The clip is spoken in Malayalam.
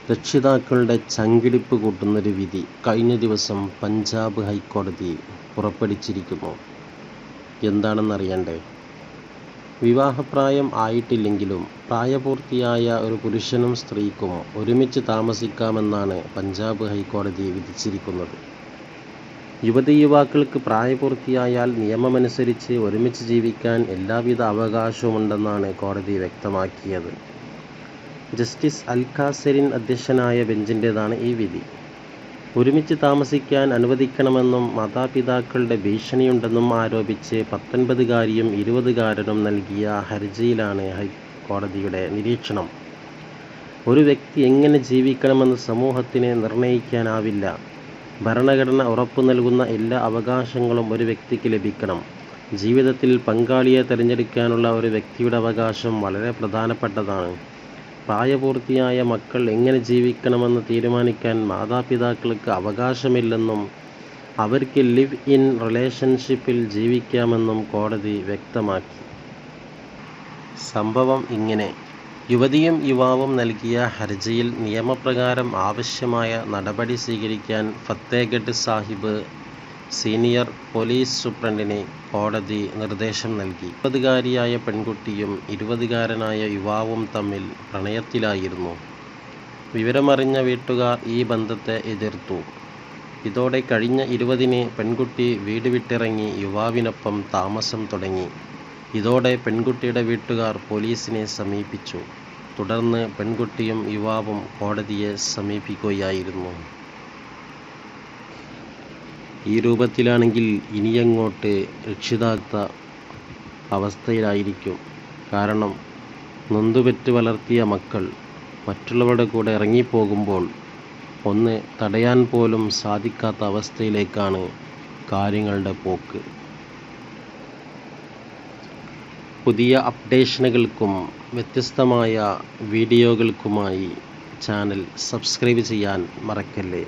രക്ഷിതാക്കളുടെ ചങ്കിടിപ്പ് കൂട്ടുന്നൊരു വിധി കഴിഞ്ഞ ദിവസം പഞ്ചാബ് ഹൈക്കോടതി പുറപ്പെടുവിച്ചിരിക്കുന്നു. എന്താണെന്നറിയണ്ടേ? വിവാഹപ്രായം ആയിട്ടില്ലെങ്കിലും പ്രായപൂർത്തിയായ ഒരു പുരുഷനും സ്ത്രീക്കും ഒരുമിച്ച് താമസിക്കാമെന്നാണ് പഞ്ചാബ് ഹൈക്കോടതി വിധിച്ചിരിക്കുന്നത്. യുവതീ-യുവാക്കൾക്ക് പ്രായപൂർത്തിയായാൽ നിയമമനുസരിച്ച് ഒരുമിച്ച് ജീവിക്കാൻ എല്ലാവിധ അവകാശവുമുണ്ടെന്നാണ് കോടതി വ്യക്തമാക്കിയത്. ജസ്റ്റിസ് അൽ-ഖാസിറിൻ അധ്യക്ഷനായ ബെഞ്ചിൻ്റേതാണ് ഈ വിധി. ഒരുമിച്ച് താമസിക്കാൻ അനുവദിക്കണമെന്നും മാതാപിതാക്കളുടെ ഭീഷണിയുണ്ടെന്നും ആരോപിച്ച് 19-കാരിയും 20-കാരനും നൽകിയ ഹർജിയിലാണ് ഹൈക്കോടതിയുടെ നിരീക്ഷണം. ഒരു വ്യക്തി എങ്ങനെ ജീവിക്കണമെന്ന് സമൂഹത്തിന് നിർണയിക്കാനാവില്ല. ഭരണഘടന ഉറപ്പു നൽകുന്ന എല്ലാ അവകാശങ്ങളും ഒരു വ്യക്തിക്ക് ലഭിക്കണം. ജീവിതത്തിൽ പങ്കാളിയെ തിരഞ്ഞെടുക്കാനുള്ള ഒരു വ്യക്തിയുടെ അവകാശം വളരെ പ്രധാനപ്പെട്ടതാണ്. പ്രായപൂർത്തിയായ മക്കൾ എങ്ങനെ ജീവിക്കണമെന്ന് തീരുമാനിക്കാൻ മാതാപിതാക്കൾക്ക് അവകാശമില്ലെന്നും അവർക്ക് ലിവ് ഇൻ റിലേഷൻഷിപ്പിൽ ജീവിക്കാമെന്നും കോടതി വ്യക്തമാക്കി. സംഭവം ഇങ്ങനെ: യുവതിയും യുവാവും നൽകിയ ഹർജിയിൽ നിയമപ്രകാരം ആവശ്യമായ നടപടി സ്വീകരിക്കാൻ ഫത്തേഗഡ് സാഹിബ് സീനിയർ പോലീസ് സൂപ്രണ്ടിന് കോടതി നിർദ്ദേശം നൽകി. 20-കാരിയായ പെൺകുട്ടിയും 20-കാരനായ യുവാവും തമ്മിൽ പ്രണയത്തിലായിരുന്നു. വിവരമറിഞ്ഞ വീട്ടുകാർ ഈ ബന്ധത്തെ എതിർത്തു. ഇതോടെ കഴിഞ്ഞ 20-ന് പെൺകുട്ടി വീട് വിട്ടിറങ്ങി യുവാവിനൊപ്പം താമസം തുടങ്ങി. ഇതോടെ പെൺകുട്ടിയുടെ വീട്ടുകാർ പോലീസിനെ സമീപിച്ചു. തുടർന്ന് പെൺകുട്ടിയും യുവാവും കോടതിയെ സമീപിക്കുകയായിരുന്നു. ഈ രൂപത്തിലാണെങ്കിൽ ഇനിയങ്ങോട്ട് രക്ഷിതാക്കള അവസ്ഥയിലായിരിക്കും. കാരണം നൊന്തുപെറ്റ് വളർത്തിയ മക്കൾ മറ്റുള്ളവരുടെ കൂടെ ഇറങ്ങിപ്പോകുമ്പോൾ ഒന്ന് തടയാൻ പോലും സാധിക്കാത്ത അവസ്ഥയിലേക്കാണ് കാര്യങ്ങളുടെ പോക്ക്. പുതിയ അപ്ഡേഷനുകൾക്കും വ്യത്യസ്തമായ വീഡിയോകൾക്കുമായി ചാനൽ സബ്സ്ക്രൈബ് ചെയ്യാൻ മറക്കല്ലേ.